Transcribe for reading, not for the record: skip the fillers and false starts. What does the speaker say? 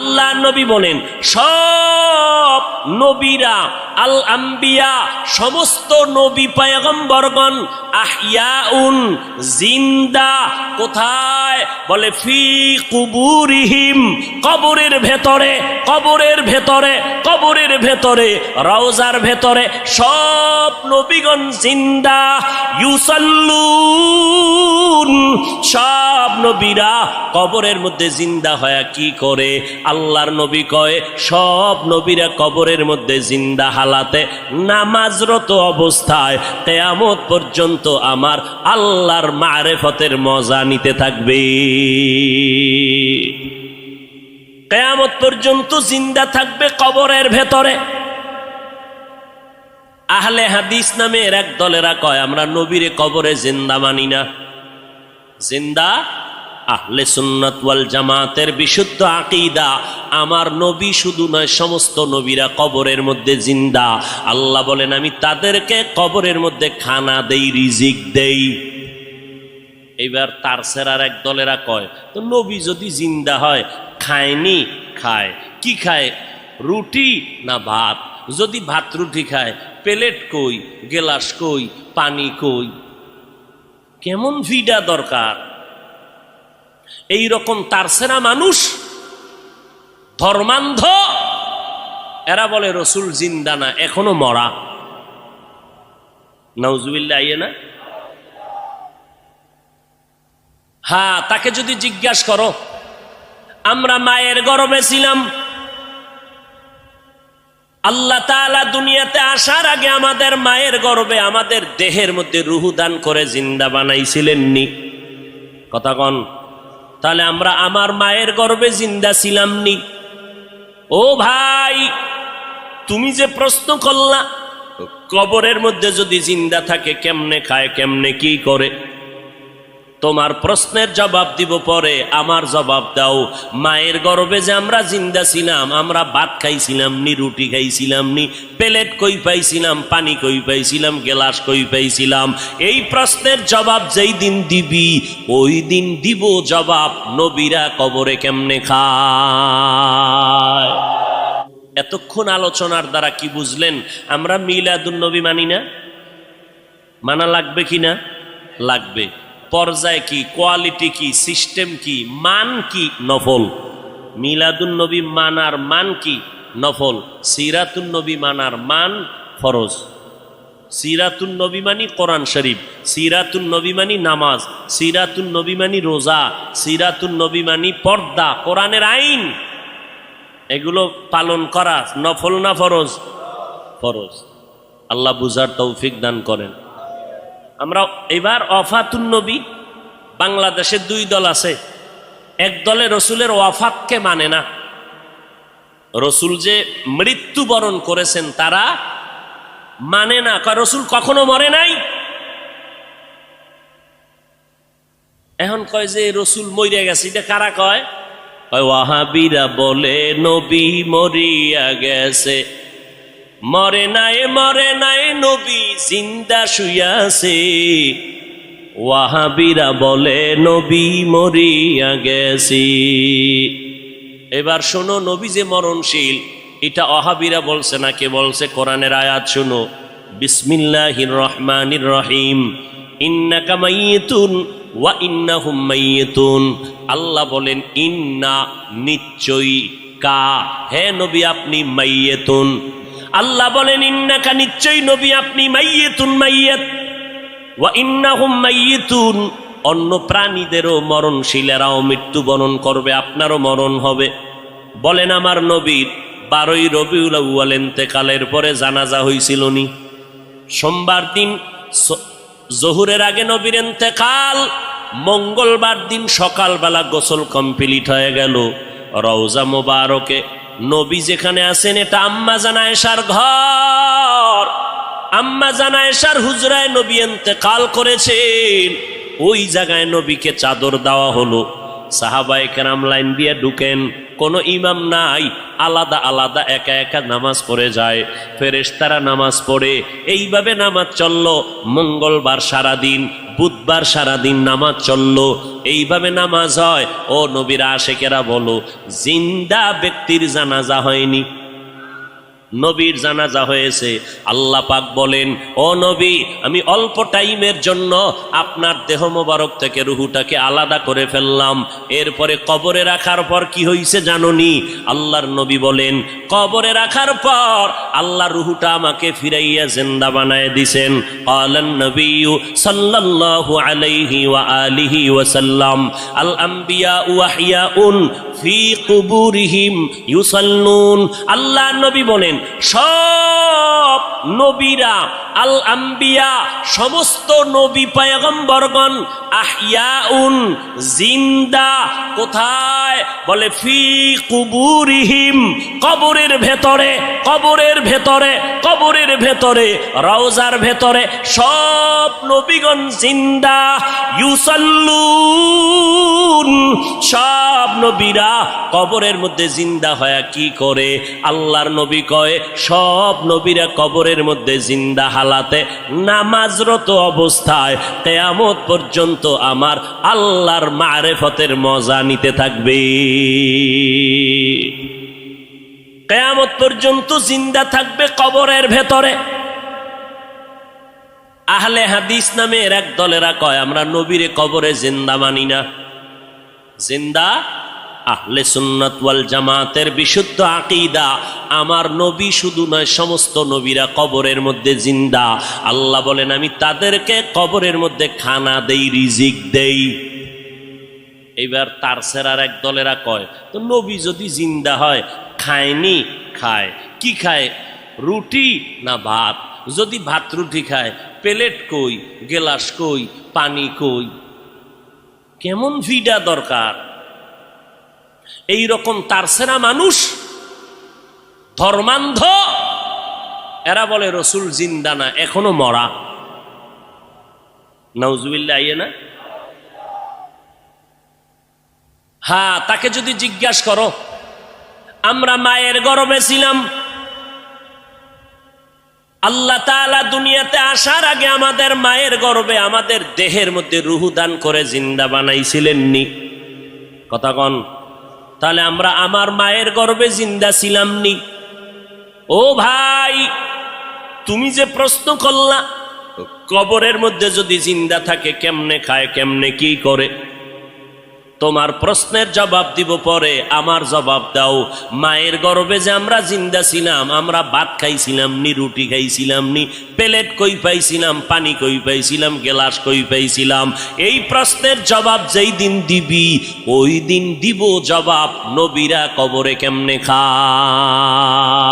আল্লাহ নবী বলেন সব নবীরা আল আম্বিয়া সমস্ত নবী পয়গম্বরগণ আহইয়াউন জিন্দা। কোথায়? বলে ফি কুবুরিহিম, কবরের ভেতরে, কবরের ভেতরে, কবরের ভেতরে, রওজার ভেতরে সব নবীগণ জিন্দা। ইউসাল্লুন, সব নবীরা কবরের মধ্যে জিন্দা হয়ে কি করে? আল্লাহর নবী কয় সব নবীরা কবরের মধ্যে জিন্দা হালাতে নামাজরত অবস্থায় কিয়ামত পর্যন্ত আমার আল্লাহর মারিফতের মজা নিতে থাকবে। কিয়ামত পর্যন্ত জিন্দা থাকবে কবরের ভেতরে। আহলে হাদিস নামের এক দলেরা কয় আমরা নবীরে কবরে জিন্দা মানি না। জিন্দা আহলে সুন্নাত ওয়াল জামাতের বিশুদ্ধ আকীদা, আমার নবী শুধু নয় সমস্ত নবীরা কবরের মধ্যে জিন্দা। আল্লাহ বলেন আমি তাদেরকে কবরের মধ্যে খানা দেই, রিজিক দেই। এইবার তার সেরার এক দলেরা কয় তো নবী যদি জিন্দা হয় খায়নি? খায়। কি খায়? রুটি না ভাত? যদি ভাত রুটি খায় প্লেট কই, গেলাস কই, পানি কই? কেমন ভিডা দরকার? এই রকম তারসেরা মানুষ ধর্মান্ধ, এরা বলে রসুল জিন্দা না, এখনো মরা। নাউজুবিল্লাহ আইয়ে না? হ্যাঁ, তাকে যদি জিজ্ঞাসা করো আমরা মায়ের গর্ভে ছিলাম, আল্লাহ তাআলা দুনিয়াতে আসার আগে আমাদের মায়ের গর্ভে আমাদের দেহের মধ্যে রূহ দান করে জিন্দা বানাইছিলেননি? কথা কন। তাহলে আমরা আমার মায়ের গর্ভে জিন্দা ছিলাম নি? ও ভাই, তুমি যে প্রশ্ন করলা কবরের মধ্যে যদি জিন্দা থাকে কেমনে খায়, কেমনে কি করে, তোমার প্রশ্নের জবাব দিব পরে। আমার জবাব দাও, মায়ের গর্ভে যে আমরা জিন্দা ছিলাম, আমরা ভাত খাইছিলাম নি, রুটি খাইছিলাম নি, প্লেট কই পাইছিলাম, পানি কই পাইছিলাম, গেলাস কই পাইছিলাম? এই প্রশ্নের জবাব যেই দিন দিবি ওই দিন দিব জবাব নবীরা কবরে কেমনে খায়। এতক্ষণ আলোচনার দ্বারা কি বুঝলেন? আমরা মিলাদুন নবী মানি না? মানা লাগবে কি না? লাগবে। পর্যায় কি, কোয়ালিটি কি, সিস্টেম কি, মান কি? নফল। মিলাদুন নবী মানার মান কি? নফল। সিরাতুন নবী মানার মান ফরজ। সিরাতুন নবী মানি কোরআন শরীফ, সিরাতুন নবী মানি নামাজ, সিরাতুন নবী মানি রোজা, সিরাতুন নবী মানি পর্দা, কোরআনের আইন। এগুলো পালন করা নফল না ফরজ? ফরজ। আল্লাহ বুঝার তৌফিক দান করেন। আমরা এবার ওয়াফাতুন নবী, বাংলাদেশে দুই দল আছে। এক দলে রসুলের ওয়াফাতকে মানে না, রসুল যে মৃত্যুবরণ করেছেন তারা মানে না, কয় রসুল কখনো মরে নাই। এখন কয় যে রসুল মরিয়া গেছে, এটা কারা কয়? ওয়াহাবিরা বলে নবী মরিয়া গেছে। মরে নাই, মরে নাই, নবী জিন্দা শুইয়াছে। ওয়াহাবিরা বলে নবী মরিয়া গেছে। এবার শোনো, নবী যে মরণশীল এটা ওয়াহাবিরা বলছে না, কে বলছে? কোরআনের আয়াত শোনো, বিসমিল্লাহির রহমানির রহিম, ইন্নাকা মাইয়িতুন ওয়া ইন্নাহুম মাইয়িতুন। আল্লাহ বলেন ইন্না, নিশ্চয়ই, কা, হে নবী আপনি মাইয়িতুন। আল্লাহ বলেন ইন্নাকা, নিশ্চয়ই নবী আপনি মাইয়িতুন, মাইয়িত, ওয়া ইন্নাহুম মাইয়িতুন। অন্য প্রাণীদেরও মরণশীলেরাও মৃত্যুবরণ করবে, আপনারও মরণ হবে। বলেন আমার নবীর 12ই রবিউল আউয়াল ইন্তেকালের পরে জানাজা হয়েছিল নি? সোমবার দিন জোহরের আগে নবীর ইন্তেকাল, মঙ্গলবার দিন সকালবেলা গোসল কমপ্লিট হয়ে গেল। রওজা মোবারকে নবী যেখানে আছেন এটা আম্মা জান আয়েশার ঘর। আম্মা জান আয়েশার হুজরায় নবী ইন্তেকাল করেছেন। ওই জায়গায় নবীকে চাদর দেওয়া হলো। সাহাবায়ে কেরাম লাইন দিয়ে ঢুকেন, কোনো ইমাম নাই, আলাদা আলাদা একা একা নামাজ পড়ে যায়, ফেরেশতারা নামাজ পড়ে। এইভাবে নামাজ চলল মঙ্গলবার সারাদিন, বুধবার সারাদিন নামাজ চলল। এইভাবে নামাজ হয়। ও নবীর আশেকেরা বলো, জিন্দা ব্যক্তির জানাজা হয়নি, নবীর জানাজা হয়েছে। আল্লাহ পাক বলেন, ও নবী, আমি অল্প টাইমের জন্য আপনার দেহ মোবারক থেকে রুহুটাকে আলাদা করে ফেললাম। এরপরে কবরে রাখার পর কি হয়েছে জানোনি? আল্লাহর নবী বলেন, কবরে রাখার পর আল্লাহ রুহুটা আমাকে ফিরাইয়া জিন্দা বানায় দিছেন। ক্বালান নবিয়্যু সাল্লাল্লাহু আলাইহি ওয়া আলিহি ওয়াসাল্লাম, আল আম্বিয়া ওয়াহিয়াউন ফি কুবুরিহিম ইউসাল্লুন। আল্লাহ নবী বলেন, সব নবীরা, আল আম্বিয়া সমস্ত নবী পয়গম্বরগণ, আহইয়াউন জিন্দা, কোথায়? বলে ফি কুবুরিহিম, কবরের ভেতরে, কবরের ভেতরে, কবরের ভেতরে, রওজার ভেতরে সব নবীগণ জিন্দা। ইউসাল্লুন, সব নবীরা কবরের মধ্যে জিন্দা হয়ে কি করে? আল্লাহর নবী কয়, সব নবীরা কবরের মধ্যে জিন্দা হালাতে নামাজরত অবস্থায় কিয়ামত পর্যন্ত আমার আল্লাহর মারিফতের মজা নিতে থাকবে। কিয়ামত পর্যন্ত জিন্দা থাকবে কবরের ভেতরে। আহলে হাদিস নামের এক দলেরা কয়, আমরা নবীরে কবরে জিন্দা মানি না। জিন্দা আহলে সুন্নাত ওয়াল জামাতের বিশুদ্ধ আকীদা, আমার নবী শুধু নয়, সমস্ত নবীরা কবরের মধ্যে জিন্দা। আল্লাহ বলেন, আমি তাদেরকে কবরের মধ্যে খানা দেই, রিজিক দেই। এইবার তার সেরার এক দলেরা কয়, তো নবী যদি জিন্দা হয়, খায়নি? খায়। কি খায়? রুটি না ভাত? যদি ভাত রুটি খায়, প্লেট কই, গেলাস কই, পানি কই? কেমন ভিডা দরকার? এই রকম তারসেরা মানুষ, ধর্মান্ধ, এরা বলে রসুল জিন্দা না, এখনো মরা। নাউজুবিল্লাহ, আইয়ে না? হ্যাঁ, তাকে যদি জিজ্ঞাসা করো, আমরা মায়ের গর্ভে ছিলাম, আল্লাহ তাআলা দুনিয়াতে আসার আগে আমাদের মায়ের গর্ভে, আমাদের দেহের মধ্যে রুহু দান করে জিন্দা বানাইছিলেননি? কথা কন। তাহলে আমরা আমার মায়ের গর্ভে জিন্দা ছিলাম নি? ও ভাই, তুমি যে প্রশ্ন করলা, কবরের মধ্যে যদি জিন্দা থাকে কেমনে খায়, কেমনে কি করে, তোমার প্রশ্নের জবাব দিব পরে, আমার জবাব দাও। মায়ের গর্ভে যে আমরা জিন্দা ছিলাম, আমরা ভাত খাইছিলাম নি, রুটি খাইছিলাম নি, প্লেট কই পাইছিলাম, পানি কই পাইছিলাম, গেলাস কই পাইছিলাম? এই প্রশ্নের জবাব যেই দিন দিবি, ওই দিন দিব জবাব, নবীরা কবরে কেমনে খায়।